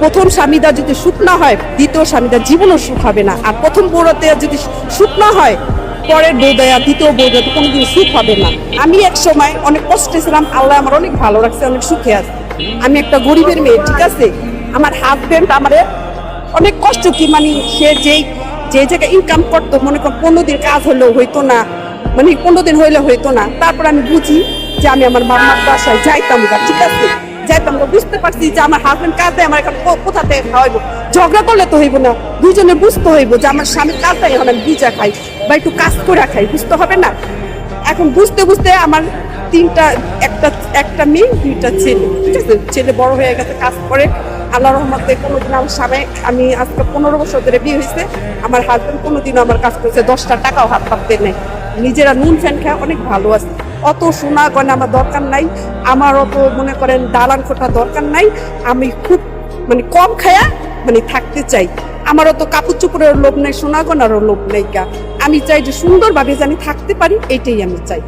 প্রথম স্বামীটা যদি সুখ না হয় দ্বিতীয় স্বামীটা জীবনও সুখ হবে না, আর প্রথম বউতে যদি সুখ না হয় পরের বউ দেয়া দ্বিতীয় বউ দেয়া কোনোদিন সুখ হবে না। আমি এক সময় অনেক কষ্টে ছিলাম, আল্লাহ আমার অনেক ভালো রাখছে, অনেক সুখে আছে। আমি একটা গরিবের মেয়ে, ঠিক আছে। আমার হাজবেন্ড আমারে অনেক কষ্ট কি মানে সে যে জায়গায় ইনকাম করতো, মনে কর 15 দিন কাজ হলেও হইতো না, মানে 15 দিন হইলে হইতো না। তারপর আমি বুঝি যে আমি আমার মামার বাসায় যাইতাম না, ঠিক আছে, যাইতাম না। বুঝতে পারছি যে আমার হাজবেন্ড কাজ দেয়, আমার এখন কোথা থেকে খাওয়াইবো। ঝগড়া করলে তো হইব না, দুইজনে বুঝতে হইব যে আমার স্বামীর কাজ দেয়, এখন আমি ভিজা খাই বা একটু কাজ করে খাই, বুঝতে হবে না। এখন বুঝতে বুঝতে আমার একটা মেয়ে 2টা ছেলে, ঠিক আছে। ছেলে বড় হয়ে গেছে, কাজ করে, আল্লাহ রহমতে। কোনোদিন আমার স্বামী, আমি আজকে 15 বছর ধরে বিয়ে হয়েছে, আমার হাজবেন্ড কোনোদিনও আমার কাজ করেছে 10টা টাকাও হাত পাততে নেই। নিজেরা নুন ফ্যান খায় অনেক ভালো আছে। অত সোনা গয়না আমার দরকার নাই, আমার অত মনে করেন দালান কোঠা দরকার নাই। আমি খুব মানে কম খায়া মানে থাকতে চাই। আমারও তো কাপড় চোপড়ের লোভ নেই, সোনা গয়নারও লোভ নেই। আমি চাই যে সুন্দরভাবে জানি থাকতে পারি, এইটাই আমি চাই।